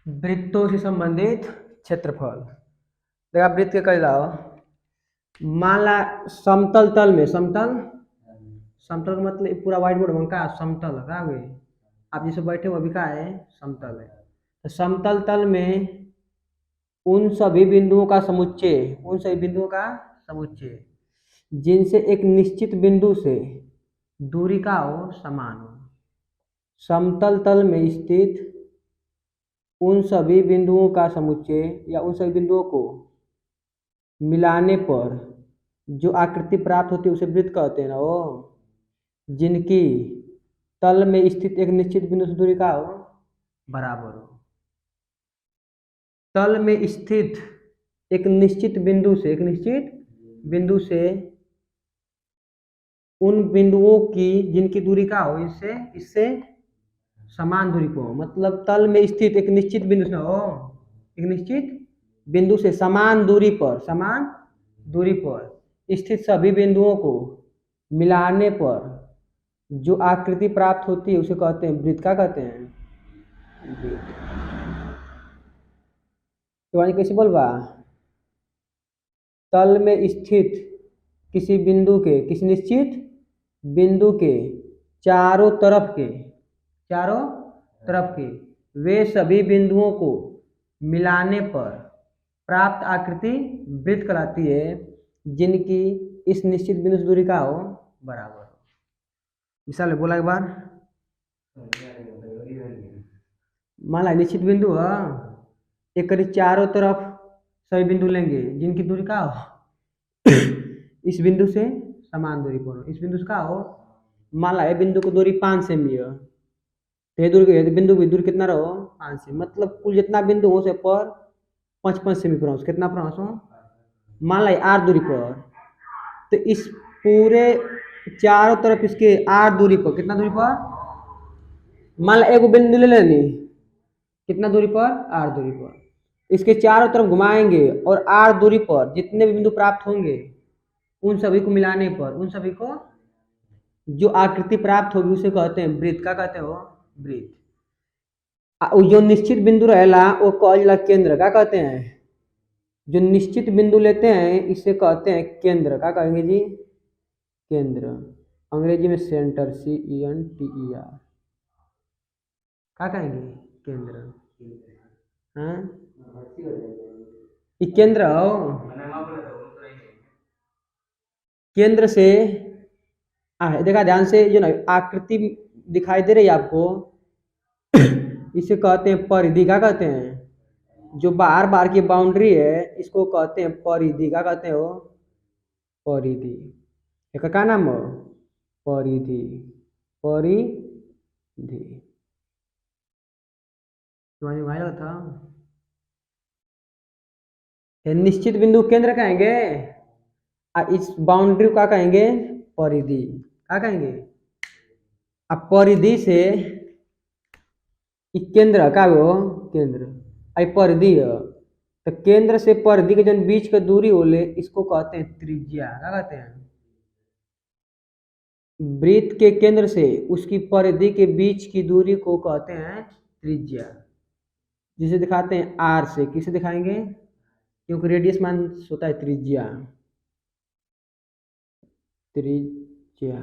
वृत्तों से संबंधित क्षेत्रफल। देखा वृत्त के कर लाओ। मान ला समतल तल में, समतल समतल का मतलब पूरा व्हाइट बोर्ड में का समतल है, का हुए आप जिसे बैठे हो अभी का है समतल है। तो समतल तल में उन सभी बिंदुओं का समुच्चय, उन सभी बिंदुओं का समुच्चय जिनसे एक निश्चित बिंदु से दूरी का हो समान हो। समतल तल में स्थित उन सभी बिंदुओं का समुच्चय या उन सभी बिंदुओं को मिलाने पर जो आकृति प्राप्त होती है उसे वृत्त कहते हैं ना वो, जिनकी तल में स्थित एक निश्चित बिंदु से दूरी का हो बराबर हो। तल में स्थित एक निश्चित बिंदु से, एक निश्चित बिंदु से उन बिंदुओं की जिनकी दूरी का हो इससे इससे समान दूरी को, मतलब तल में स्थित एक निश्चित बिंदु से हो, एक निश्चित बिंदु से समान दूरी पर, समान दूरी पर स्थित सभी बिंदुओं को मिलाने पर जो आकृति प्राप्त होती है उसे कहते हैं वृत्त। क्या कहते हैं? वृत्त। तो कैसे बोलबा? तल में स्थित किसी बिंदु के, किसी निश्चित बिंदु के चारों तरफ के, चारों तरफ के वे सभी बिंदुओं को मिलाने पर प्राप्त आकृति वृत्त कहलाती है, जिनकी इस निश्चित बिंदु से दूरी का हो बराबर हो। मिसाल बोला एक बार, मान ला निश्चित बिंदु है, एक करीब चारों तरफ सभी बिंदु लेंगे जिनकी दूरी का हो इस बिंदु से समान दूरी पर हो। इस बिंदु से का हो, मान ला बिंदु को दूरी 5 सेमी है, तो दूरी बिंदु की दूरी कितना रहो 5 सेमी, मतलब कुल जितना बिंदु हो से पर 5 सेमी पर हो, कितना पर हो मान ला 8 दूरी पर, तो इस पूरे चारों तरफ इसके 8 दूरी पर, कितना दूरी पर, मान ला एक बिंदु ले लेनी, कितना दूरी पर 8 दूरी पर, इसके चारों तरफ घुमाएंगे और 8 दूरी पर जितने भी बिंदु प्राप्त होंगे उन सभी को मिलाने पर, उन सभी को जो आकृति प्राप्त होगी उसे कहते हैं वृत्त। क्या कहते हो? वृत्त। जो निश्चित बिंदु रहेला वो कहला केंद्र। क्या कहते हैं? जो निश्चित बिंदु लेते हैं इसे कहते हैं केंद्र। क्या कहेंगे जी? केंद्र। अंग्रेजी में सेंटर, CENTER। क्या कहेंगे? केंद्र। हाँ, ये केंद्र हो। केंद्र से देखा ध्यान से, जो ना आकृति दिखाई दे रही है आपको इसे कहते हैं परिधि। क्या कहते हैं? जो बाहर बाहर की बाउंड्री है इसको कहते हैं परिधि। क्या कहते हैं वो? परिधि। इसका क्या नाम हो? परिधि। परिधि था। निश्चित बिंदु केंद्र कहेंगे, इस बाउंड्री का कहेंगे परिधि। क्या कहेंगे? अब परिधि से केंद्र का हो, केंद्र आई परिधि है, तो केंद्र से परिधि के जन बीच का दूरी होले इसको कहते हैं त्रिज्या। क्या कहते हैं? वृत्त के केंद्र से उसकी परिधि के बीच की दूरी को कहते हैं त्रिज्या, जिसे दिखाते हैं R से। किसे दिखाएंगे? क्योंकि रेडियस मान होता है त्रिज्या। त्रिज्या।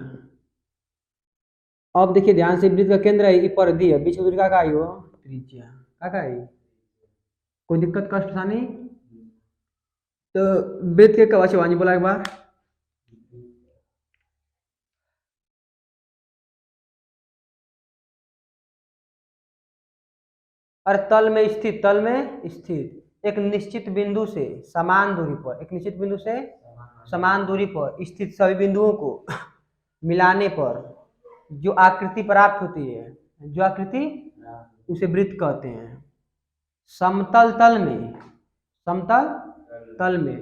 अब देखिए ध्यान से, वृत्त का केंद्र है, परिधि है, बीच की दूरी का आई हो त्रिज्या। क्या आई? कोई दिक्कत कष्ट था नहीं? तो वृत्त के कवच बोला एक बार, और तल में स्थित, तल में स्थित एक निश्चित बिंदु से समान दूरी पर, एक निश्चित बिंदु से समान दूरी पर स्थित सभी बिंदुओं को मिलाने पर जो आकृति प्राप्त होती है, जो आकृति, उसे वृत्त कहते हैं। समतल तल में, समतल तल में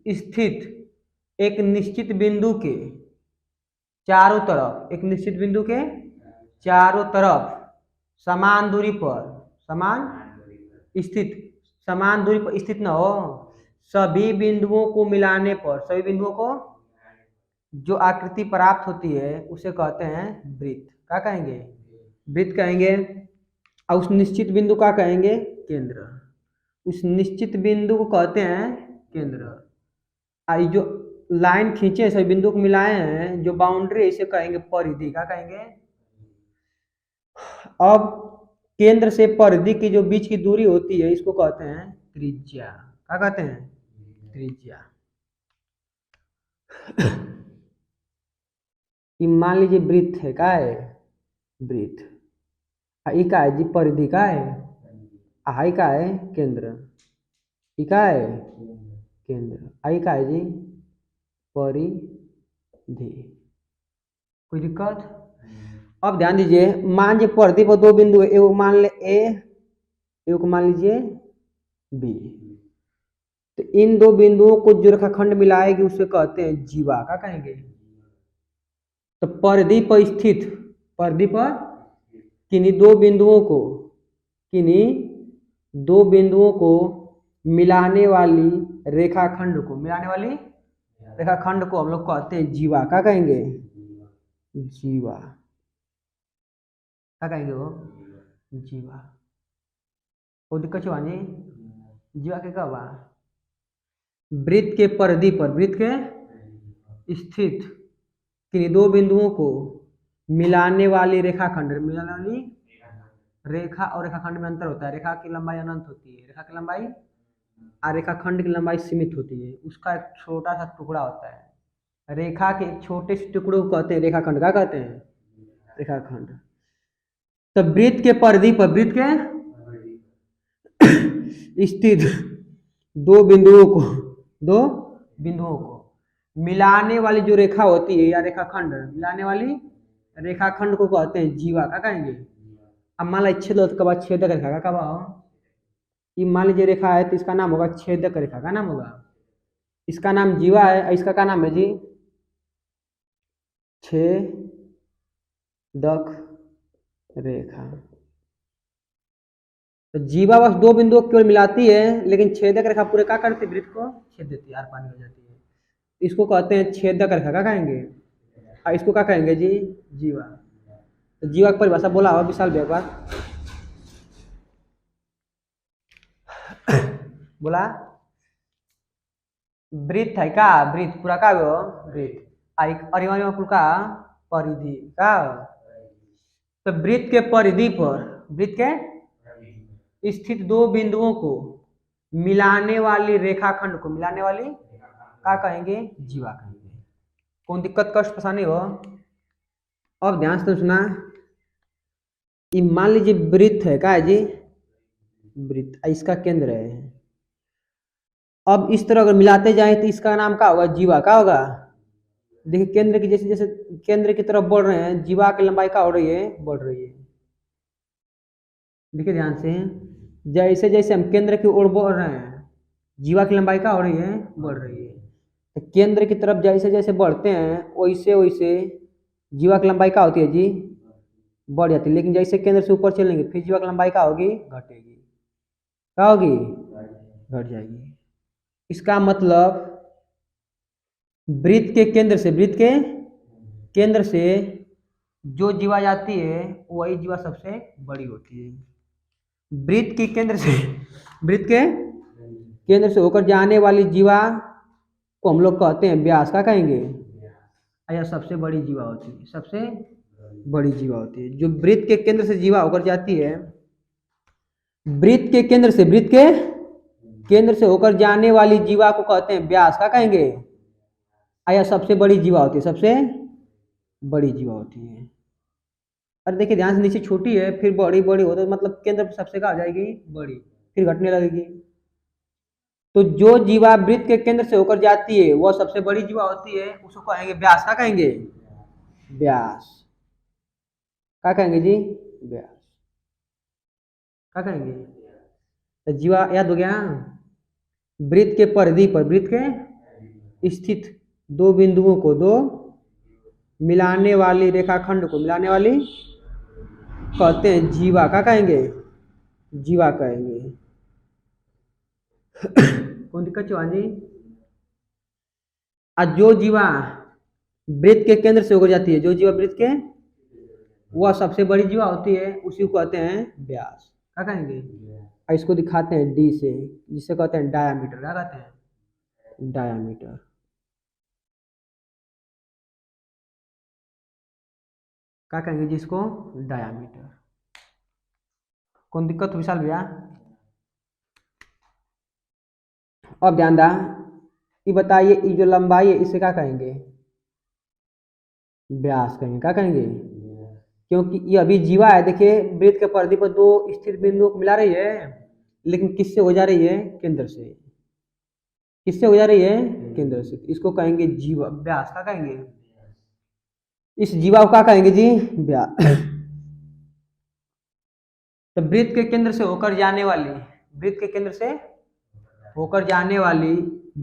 स्थित एक निश्चित बिंदु के चारों तरफ, एक निश्चित बिंदु के चारों तरफ समान दूरी पर, समान स्थित, समान दूरी पर स्थित न हो, सभी बिंदुओं को मिलाने पर, सभी बिंदुओं को जो आकृति प्राप्त होती है उसे कहते हैं वृत्त। क्या कहेंगे? वृत्त कहेंगे। और उस निश्चित बिंदु का कहेंगे केंद्र। उस निश्चित बिंदु को कहते हैं केंद्र। आई जो लाइन खींचे सभी बिंदु को मिलाए हैं, जो बाउंड्री है, इसे कहेंगे परिधि। क्या कहेंगे? अब केंद्र से परिधि की जो बीच की दूरी होती है, इसको कहते हैं त्रिज्या। क्या कहते हैं? त्रिज्या। मान लीजिए वृत्त है, क्या है? वृत्त। ई का है जी? परिधि। का है? आई का है? केंद्र। ई का है? केंद्र। आई का है जी? परिधि। कोई दिक्कत? अब ध्यान दीजिए, मान लीजिए परिधि पर दो बिंदु है, एक मान ले ए, एक मान लीजिए बी। तो इन दो बिंदुओं को जो रेखाखंड मिलाएगी उसे कहते हैं जीवा। क्या कहेंगे? तो परिधि पर स्थित, परिधि पर किन्हीं दो बिंदुओं को मिलाने वाली रेखाखंड को हम लोग कहते हैं जीवा। क्या कहेंगे? जीवा। क्या कहेंगे? वो जीवा। कोई दिक्कत छो जी? जीवा के कब? वृत्त के परिधि पर, वृत्त के स्थित किन्हीं दो बिंदुओं को मिलाने वाली रेखाखंड। मिलाने वाली रेखा और रेखाखंड में अंतर होता है। रेखा की लंबाई अनंत होती है, रेखा की लंबाई, और रेखाखंड की लंबाई सीमित होती है। उसका एक छोटा सा टुकड़ा होता है। रेखा के एक छोटे से टुकड़े को कहते हैं रेखाखंड। क्या कहते हैं? रेखाखंड। तो वृत्त के परिधि पर, वृत्त के स्थित दो बिंदुओं को मिलाने वाली जो रेखा होती है, या रेखाखंड, मिलाने वाली रेखाखंड को कहते हैं जीवा। क्या कहेंगे? अब मान लीजिए छेद के बाद छेदक रेखा का कब? ये मान लीजिए रेखा है, तो इसका नाम होगा छेदक रेखा। का नाम होगा? इसका नाम जीवा है। इसका क्या नाम है जी? छेदक रेखा। तो जीवा बस दो बिंदुओं को केवल मिलाती है, लेकिन छेदक रेखा पूरे क्या करती है? वृत्त को छेद देती है, आर पानी हो जाती है। इसको कहते हैं छेदक रेखा। क्या कहेंगे? और इसको क्या कहेंगे जी? जीवा। तो जीवा की परिभाषा बोला हुआ विशाल एक बार बोला। वृत्त है का? वृत्त पूरा का हो? वृत्त। अरिवार्य कुल का? परिधि। का? तो वृत्त के परिधि पर, वृत्त के स्थित दो बिंदुओं को मिलाने वाली रेखाखंड को, मिलाने वाली क्या कहेंगे? जीवा कहेंगे। कौन दिक्कत कष्ट परेशानी हो? अब ध्यान से सुना। मान लीजिए वृत्त है। क्या है जी? वृत्त। इसका केंद्र है। अब इस तरह अगर मिलाते जाए तो इसका नाम क्या होगा? जीवा। क्या होगा? देखिए केंद्र की, जैसे जैसे केंद्र की तरफ बढ़ रहे हैं, जीवा की लंबाई क्या हो रही है? बढ़ रही है। देखिए ध्यान से, जैसे जैसे हम केंद्र की ओर बढ़ रहे हैं, जीवा की लंबाई क्या हो रही है? बढ़ रही है। तो केंद्र की तरफ जैसे जैसे बढ़ते हैं, वैसे वैसे जीवा की लंबाई क्या होती है जी? बढ़ जाती है। लेकिन जैसे केंद्र से ऊपर चलेंगे, फिर जीवा की लंबाई क्या होगी? घटेगी। क्या होगी? घट जाएगी। इसका मतलब वृत्त के केंद्र से जो जीवा जाती है, वही जीवा सबसे बड़ी होती है। वृत्त के केंद्र से होकर जाने वाली जीवा को हम लोग कहते हैं व्यास। का कहेंगे? यह सबसे बड़ी जीवा होती है, सबसे बड़ी जीवा होती है। जो वृत्त के केंद्र से जीवा होकर जाती है, वृत्त के केंद्र से होकर जाने वाली जीवा को कहते हैं व्यास। का कहेंगे? यह सबसे बड़ी जीवा होती है, सबसे बड़ी जीवा होती है। अरे देखिए ध्यान से, नीचे छोटी है, फिर बड़ी बड़ी हो, तो मतलब केंद्र पर सबसे क्या हो जाएगी? बड़ी, फिर घटने लगेगी। तो जो जीवा वृत्त के केंद्र से होकर जाती है, वह सबसे बड़ी जीवा होती है, उसको कहेंगे व्यास। क्या कहेंगे? व्यास। क्या कहेंगे जी? व्यास। क्या कहेंगे? तो जीवा याद हो गया। वृत्त के परिधि पर, वृत्त के स्थित दो बिंदुओं को, दो मिलाने वाली रेखाखंड को, मिलाने वाली कहते हैं जीवा। क्या कहेंगे? जीवा कहेंगे। कौन दिक्कत चौहान जी? जो जीवा वृत्त के केंद्र से होकर जाती है, जो जीवा वृत्त के, वह सबसे बड़ी जीवा होती है, उसी को कहते हैं व्यास। क्या कहेंगे? और इसको दिखाते हैं डी से, जिसे कहते हैं डायामीटर। क्या कहते हैं? डायामीटर। क्या कहेंगे जिसको? डायामीटर। कौन दिक्कत हो विशाल भैया? अब ध्यान दा, ये बताइए, ये जो लंबाई है इसे क्या कहेंगे? व्यास कहेंगे। क्या कहेंगे? क्योंकि ये अभी जीवा है, देखिए वृत्त के परिधि पर दो स्थिर बिंदुओं को मिला रही है, लेकिन किससे हो जा रही है? केंद्र से। किससे हो जा रही है? केंद्र से। इसको कहेंगे जीवा, व्यास। क्या कहेंगे? इस जीवा को क्या कहेंगे जी? व्यास। तो वृत्त के केंद्र से होकर जाने वाली, वृत्त के केंद्र से होकर जाने वाली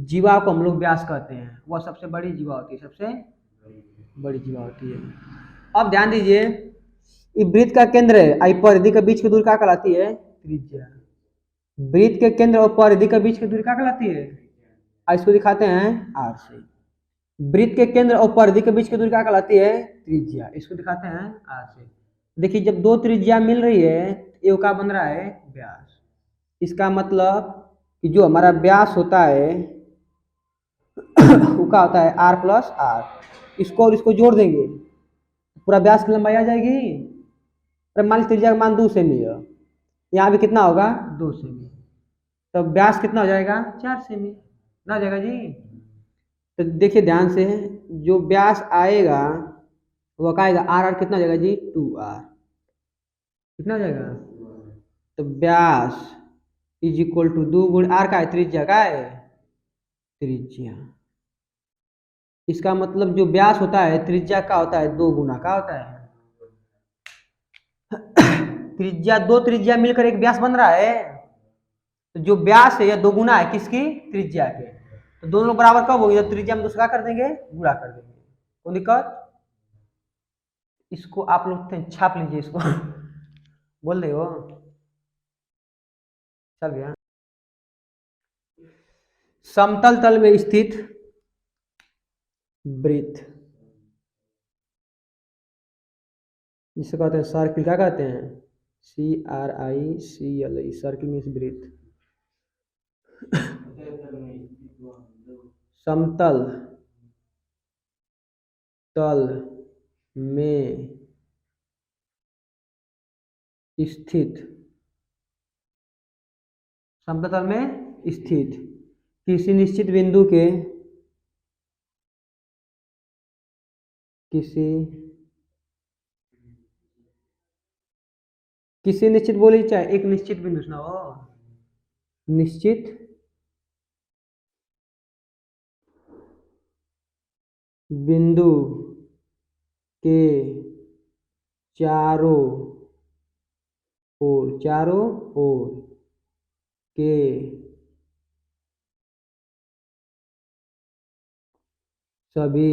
जीवा को हम लोग व्यास कहते हैं। वह सबसे बड़ी जीवा होती है, सबसे बड़ी जीवा होती है। अब ध्यान दीजिए, ये वृत्त का केंद्र है, आई परिधि के बीच की दूरी क्या कहलाती है? त्रिज्या। वृत्त के केंद्र और परिधि के बीच की दूरी क्या कहलाती है? इसको दिखाते हैं आर से। वृत्त के केंद्र और परिधि के बीच की दूरी क्या कहलाती है? त्रिज्या। इसको दिखाते हैं आर से। देखिए जब दो त्रिज्या मिल रही है, ये क्या बन रहा है? व्यास। इसका मतलब कि जो हमारा व्यास होता है वो क्या होता है? R plus R. इसको और इसको जोड़ देंगे, पूरा व्यास की लंबाई आ जाएगी। अरे मान लीजिए त्रिज्या का मान 2 सेमी है, यहाँ भी कितना होगा? 2 सेमी। तो व्यास कितना हो जाएगा? 4 सेमी ना, हो जाएगा जी। तो देखिए ध्यान से, जो व्यास आएगा वो क्या आएगा? आर। आर कितना हो जाएगा जी? 2r। कितना हो जाएगा? तो व्यास इज इक्वल टू 2 गुण आर का है, त्रिज्या का है, त्रिज्या। इसका मतलब जो व्यास होता है त्रिज्या का होता है 2 गुना का होता है। त्रिज्या, दो त्रिज्या मिलकर एक व्यास बन रहा है, तो जो व्यास है यह 2 गुना है किसकी? त्रिज्या के। तो दोनों बराबर कब होगी? जब त्रिज्या में दूसरा कर देंगे, गुणा कर देंगे। कोई दिक्कत? इसको आप लोग छाप लीजिए इसको। बोल रहे हो? चल गया। समतल तल में स्थित वृत्त, जिसे कहते हैं सर्किल। क्या कहते हैं? CRICL, सर्किल मीन्स वृत्त। समतल तल में स्थित, समतल तल में स्थित किसी निश्चित बिंदु के, किसी निश्चित बोली, चाहे एक निश्चित बिंदु सुनाओ, निश्चित बिंदु के चारों ओर, चारों ओर के सभी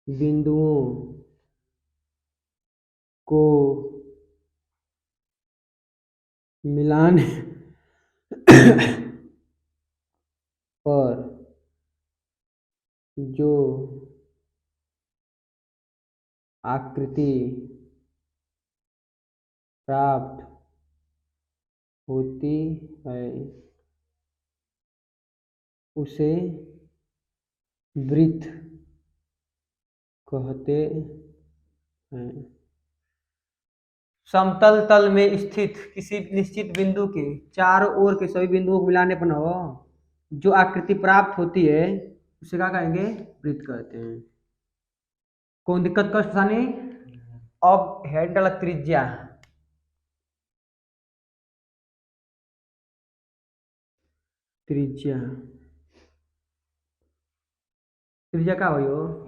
बिंदुओं को मिलाने पर जो आकृति प्राप्त होती है उसे वृत्त कहते हैं। समतल तल में स्थित किसी निश्चित बिंदु के चारों ओर के सभी बिंदुओं को मिलाने पर हो जो आकृति प्राप्त होती है उसे क्या कहेंगे? वृत्त कहते हैं। कौन दिक्कत? कष्ट सानी। अब हैंडल त्रिज्या, त्रिज्या, त्रिज्या क्या हुई हो?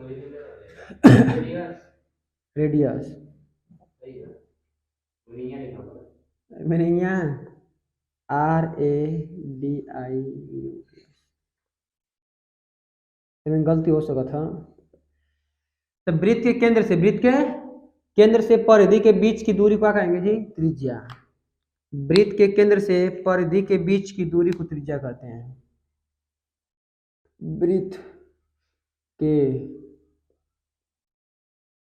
रेडियस। मैंने यहाँ RADIUS में गलती हो सका था। तो वृत्त के केंद्र से, वृत्त के केंद्र से परिधि के बीच की दूरी को क्या कहेंगे जी? त्रिज्या। वृत्त के केंद्र से परिधि के बीच की दूरी को त्रिज्या कहते हैं। वृत्त के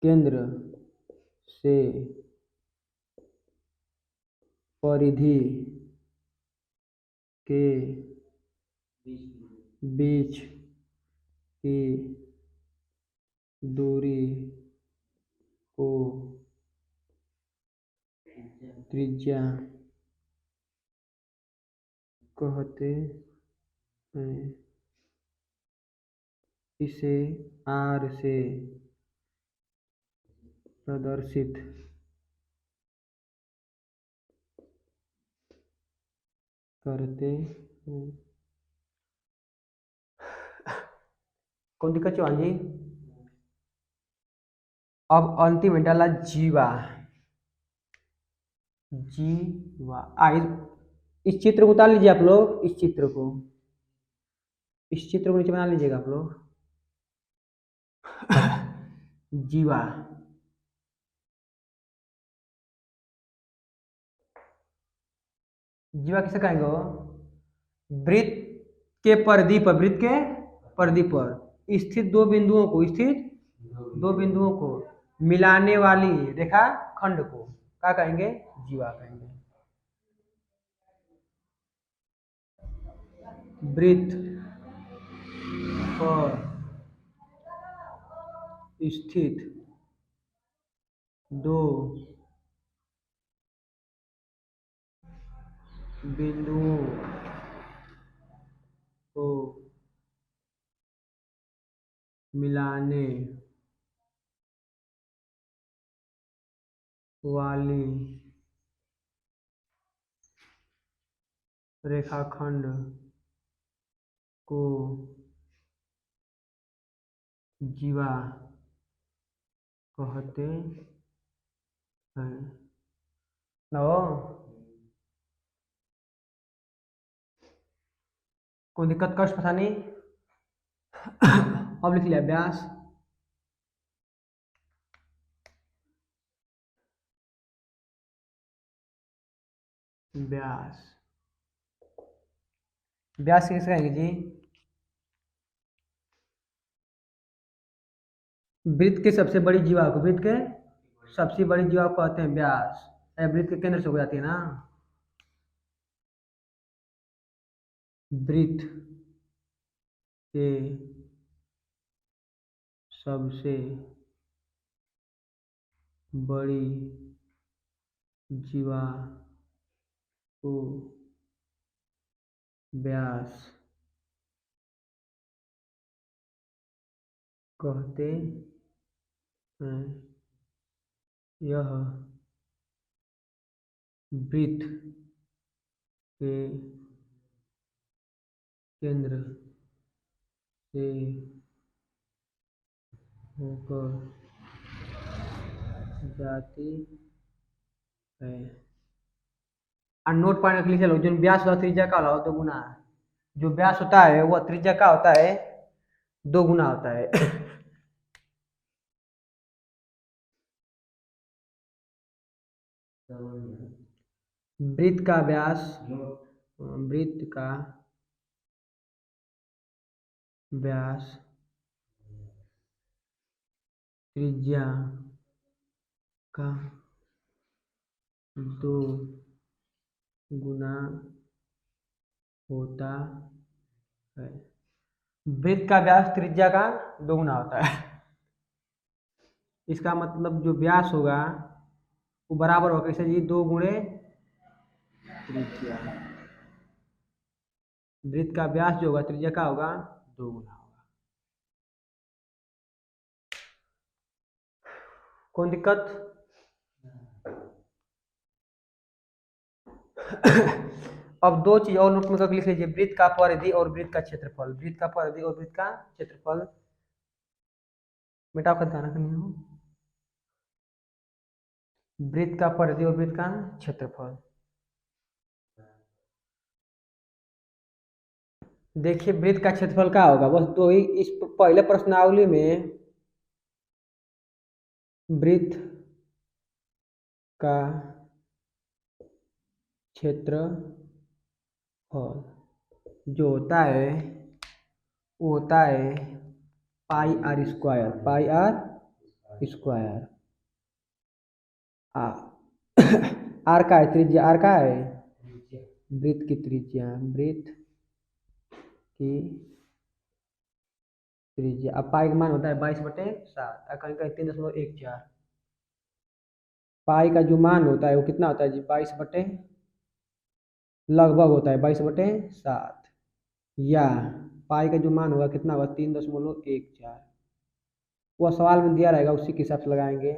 केंद्र से परिधि के बीच की दूरी को त्रिज्या कहते हैं। इसे R से प्रदर्शित करते हैं। कौन दिक्कत चो जी? अब अंतिम में डाला जीवा। जीवा इस चित्र को उतार लीजिए आप लोग। इस चित्र को नीचे बना लीजिएगा आप लोग। जीवा किसे कहेंगे? वृत्त के परिधि पर स्थित दो बिंदुओं को मिलाने वाली रेखा खंड को क्या कहेंगे? जीवा कहेंगे। वृत्त पर स्थित दो बिंदुओं को मिलाने वाली रेखाखंड को जीवा कहते हैं। नो कोई दिक्कत कष्ट परेशानी? अब लिख लिया व्यास। व्यास किसे कहेंगे जी? वृत्त के सबसे बड़ी जीवा को कहते हैं व्यास। वृत्त के केंद्र से हो जाती है ना। वृत्त के सबसे बड़ी जीवा को व्यास कहते हैं। यह वृत्त के केंद्र से होकर जाती है। और नोट पॉइंट लिख लो। जो व्यास होता है त्रिज्या का होता है 2 गुना। जो व्यास होता है वह त्रिज्या का होता है 2 गुना होता है। वृत्त का व्यास त्रिज्या का 2 गुना होता है। वृत्त का व्यास त्रिज्या का 2 गुना होता है। इसका मतलब जो व्यास होगा वो बराबर होगा कैसे जी? 2 गुणे त्रिज्या। वृत्त का व्यास जो होगा त्रिज्या का होगा 2 गुना होगा। कौन दिक्कत? अब 2 चीज और नोट में करके लिख लीजिए। वृत्त का परिधि और वृत्त का क्षेत्रफल। वृत्त का परिधि और वृत्त का क्षेत्रफल मिटाओ कर गाना करनी हो। वृत्त का परिधि और वृत्त का क्षेत्रफल। देखिए वृत्त का क्षेत्रफल क्या होगा? बस 2 ही। इस पहले प्रश्नावली में वृत्त का क्षेत्रफल जो होता है वो होता है पाई r²। स्क्वायर। आर का है त्रिज्या, आर का है वृत्त की त्रिज्या, वृत्त की त्रिज्या। अब पाई का मान होता है 22/7, कहीं कहीं 3.14। पाई का जो मान होता है वो कितना होता है जी, 22 लगभग होता है 22/7, या पाई का जो मान होगा कितना होगा 3.14। वह सवाल में दिया रहेगा, उसी के हिसाब से लगाएंगे।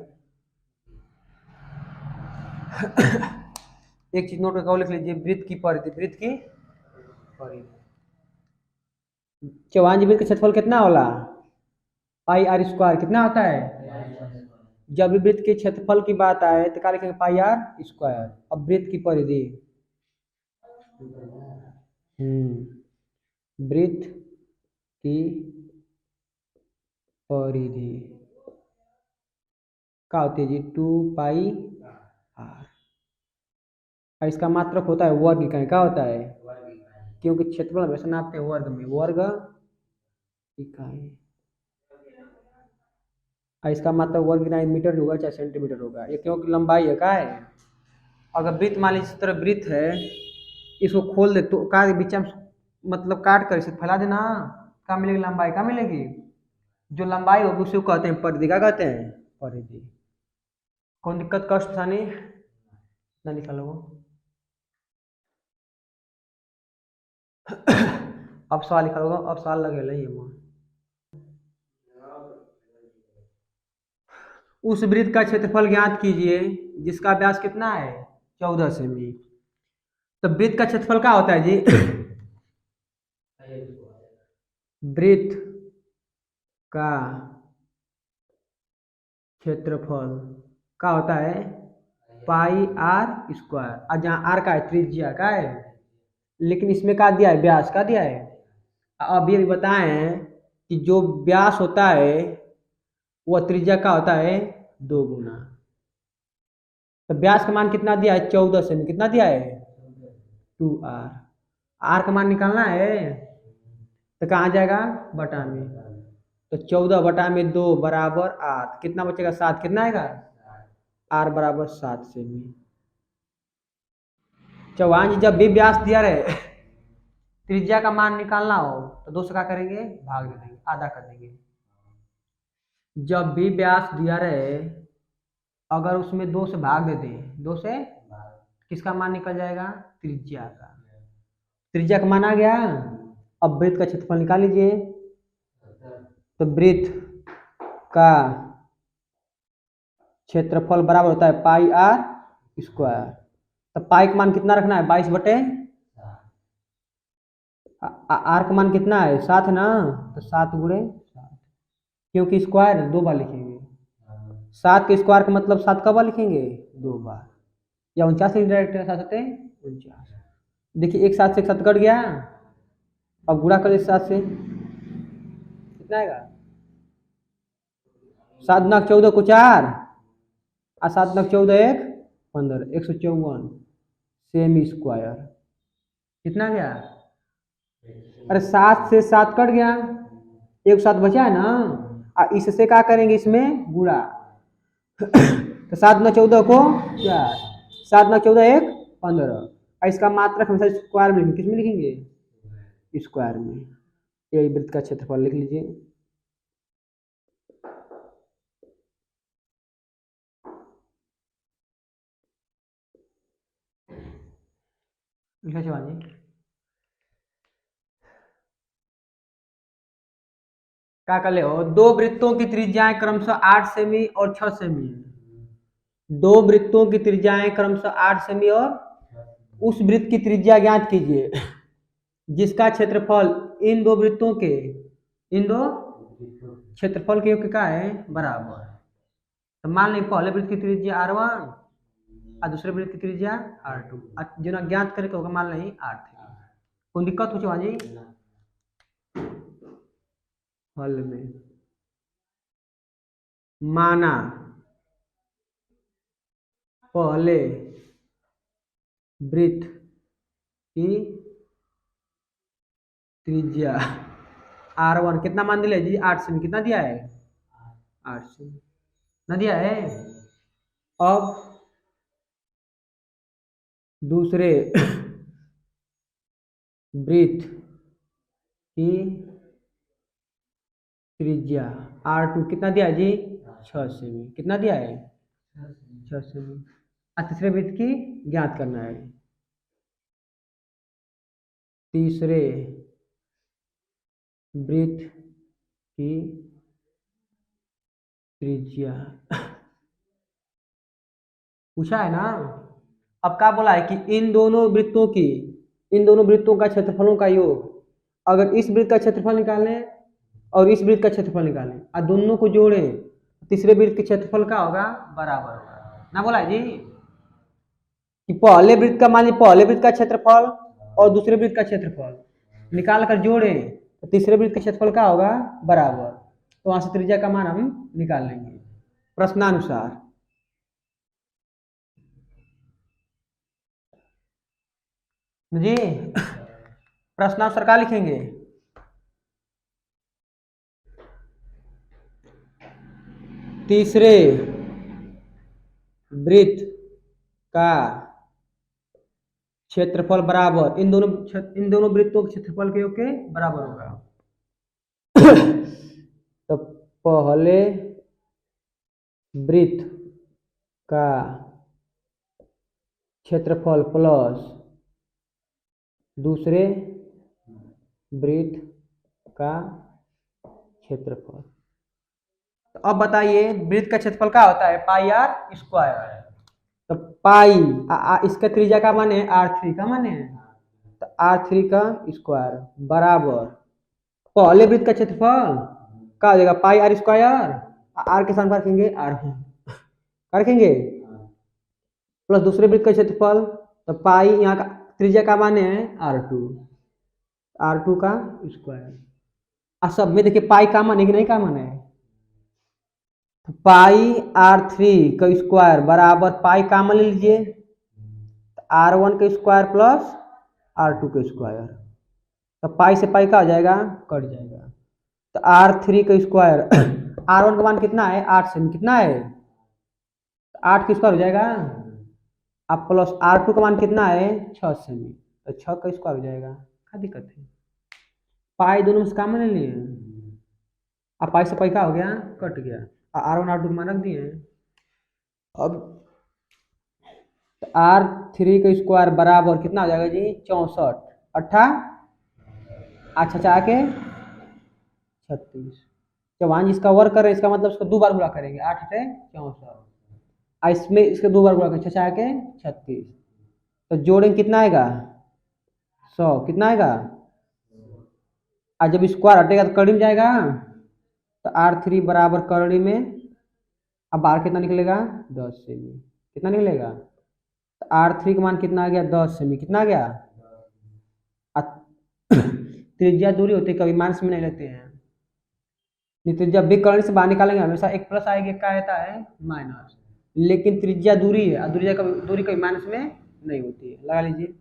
एक चीज नोट करके और लिख लीजिए, वृत्त की परिधि, वृत्त की परिधि। चौवांजी वृत्त का क्षेत्रफल कितना होला, पाई आर स्क्वायर कितना होता है। जब भी वृत्त के क्षेत्रफल की बात आए तो क्या लिखेंगे, पाई आर स्क्वायर। अब वृत्त की परिधि, वृत्त की परिधि क्या होती है जी, 2πr। इसका मात्रक होता है वर्ग इकाई, क्या होता है, क्योंकि क्षेत्रफल हमेशा नापते हैं वर्ग में, वर्ग इकाई। इसका मतलब वर्ग इकाई मीटर होगा चाहे सेंटीमीटर होगा, ये क्योंकि लंबाई है, क्या है। अगर वृत्त मान लीजिए इस तरह वृत्त है, इसको खोल दे तो का बीच में मतलब काट कर इसे फैला देना, क्या मिलेगी, लंबाई क्या मिलेगी। जो लंबाई होगी उसे कहते हैं परिधि, क्या कहते हैं, परिधि। कौन दिक्कत, कष्ट परेशानी ना निकालो। अब सवाल लिखा होगा, अब सवाल लगे नहीं है। उस वृत्त का क्षेत्रफल ज्ञात कीजिए जिसका व्यास कितना है, 14 सेमी। तो वृत्त का क्षेत्रफल क्या होता है जी, वृत्त का क्षेत्रफल क्या होता है, पाई आर स्क्वायर। और जहाँ आर का है त्रिज्या का है, लेकिन इसमें क्या दिया है, व्यास का दिया है। अभी अभी बताए हैं कि जो व्यास होता है वह त्रिज्या का होता है 2 गुना। तो व्यास का मान कितना दिया है, 14 सेमी, कितना दिया है 2r। आर का मान निकालना है तो कहाँ जाएगा, बटा में। तो 14/2 बराबर 8, कितना बचेगा 7, कितना आएगा, आर बराबर 7 सेमी। चौहान जी जब भी व्यास दिया रहे त्रिज्या का मान निकालना हो तो 2 से क्या करेंगे, भाग दे देंगे, आधा कर देंगे। जब भी व्यास दिया रहे अगर उसमें 2 से भाग दे दें, 2 से किसका मान निकल जाएगा, त्रिज्या का। त्रिज्या का मान आ गया। अब वृत्त का क्षेत्रफल निकाल लीजिए। तो वृत्त का क्षेत्रफल बराबर होता है पाई आर स्क्वायर। तो पाई का मान कितना रखना है, 22 आर का मान कितना है 7 ना, तो 7 गुणे 7, क्योंकि स्क्वायर 2 बार लिखेंगे। 7 के स्क्वायर का मतलब 7 कब बार लिखेंगे, 2 बार। या 49 डायरेक्ट 49। देखिए एक 7 से एक 7 कट गया। अब गुणा कर 7 से कितना आएगा, 7 9 14 को 4 और 7 9 14 1 15, 154 सेमी स्क्वायर। कितना गया, अरे 7 से 7 कट गया, एक 7 बचा है ना, और इससे क्या करेंगे, इसमें गुणा। तो 7 9 14 को 4, 7 9 14 1 15, और इसका मात्रक हमेशा स्क्वायर में लिखेंगे, किस में लिखेंगे, स्क्वायर में। यही वृत्त का क्षेत्रफल लिख लीजिए। लिखा शिवाजी, क्या कर ले हो, 2 वृत्तों की त्रिज्याएं क्रमशः 8 सेमी और 6 सेमी है। 2 वृत्तों की त्रिज्याएं क्रमशः 8 सेमी और उस वृत्त की त्रिज्या ज्ञात कीजिए जिसका क्षेत्रफल इन 2 वृत्तों के, इन 2 क्षेत्रफल के योग का है बराबर। तो मान लें पहले वृत्त की त्रिज्या r1 और दूसरे वृत्त की त्रिज्या r2, जो ना ज्ञात करे तो होगा मान लें r3। कोई दिक्कत हो जी हल में। माना पहले वृत्त की त्रिज्या r1 कितना मान दिया जी, 8 सेमी, कितना दिया है 8 सेमी। ना दिया है। अब दूसरे वृत्त की त्रिज्या R2 कितना दिया है जी? 6 सेमी। कितना दिया है? 6 सेमी। और तीसरे वृत्त की ज्ञात करना है। तीसरे वृत्त की त्रिज्या पूछा है ना। अब क्या बोला है कि इन दोनों वृत्तों का क्षेत्रफलों का योग, अगर इस वृत्त का क्षेत्रफल निकालें और इस वृत्त का क्षेत्रफल निकालें और दोनों को जोड़ें, तीसरे वृत्त के क्षेत्रफल का होगा बराबर होगा ना। बोला है जी कि पहले वृत्त का मान लीजिए, पहले वृत्त का क्षेत्रफल और दूसरे वृत्त का क्षेत्रफल निकाल कर जोड़ें तो तीसरे वृत्त का क्षेत्रफल का होगा बराबर। तो वहां से त्रिज्या का मान हम निकाल लेंगे प्रश्नानुसार। जी प्रश्नानुसार क्या लिखेंगे? तीसरे वृत्त का क्षेत्रफल बराबर इन दोनों वृत्तों के क्षेत्रफल के योग के बराबर होगा। तो पहले वृत्त का क्षेत्रफल प्लस दूसरे वृत्त का क्षेत्रफल। तो अब बताइए वृत्त का क्षेत्रफल क्या होता है? पाई आर स्क्वायर। तो पाई इसका त्रिज्या का मान है R3 का मान है, तो R3 का स्क्वायर बराबर पहले वृत्त का क्षेत्रफल क्या हो जाएगा? पाई आर स्क्वायर, आर के साथ रखेंगे R1 रखेंगे प्लस दूसरे वृत्त का क्षेत्रफल, तो पाई यहाँ का त्रिज्या का मान है R2 का स्क्वायर। और सब में देखिए पाई का मान है कि नहीं का मान है, तो पाई R3 का स्क्वायर बराबर पाई का मान ले लीजिए R1 का स्क्वायर प्लस R2 का स्क्वायर। तो पाई से पाई का हो जाएगा कट जाएगा। तो R3 का स्क्वायर R1 का मान कितना है? 8 सेमी। कितना है? 8 का स्क्वायर हो जाएगा। अब प्लस R2 का मान कितना है? 6 सेमी। तो 6 का स्क्वायर हो जाएगा। क्या दिक्कत है? पाई दोनों में से कॉमन ले लिए, अब पाई से पाई का हो गया कट गया। R1 R2 का मान रख दिए। अब R3 का स्क्वायर बराबर कितना हो जाएगा जी? 64 अट्ठा अच्छा चाह के 36। जब हाँ इसका वर्क करें इसका मतलब इसको 2 बार गुणा करेंगे 8 से 64, इसमें इसके 2 बार गुणा करेंगे 6 के 36। तो जोड़ेंगे कितना आएगा? 100। कितना आएगा? और जब स्क्वायर हटेगा तो करड़ी में जाएगा, तो R3 बराबर करड़ी में अब बाहर कितना निकलेगा? 10 सेमी। कितना निकलेगा? तो R3 का मान कितना आ गया? 10 सेमी। कितना आ गया? त्रिज्या दूरी होती है कभी माइनस में नहीं लेते हैं, नहीं जब भी करंट से बाहर निकालेंगे हमेशा एक प्लस आएगा एक क्या आता है माइनस। लेकिन त्रिज्या दूरी है और दूरी कभी माइनस में नहीं होती है। लगा लीजिए।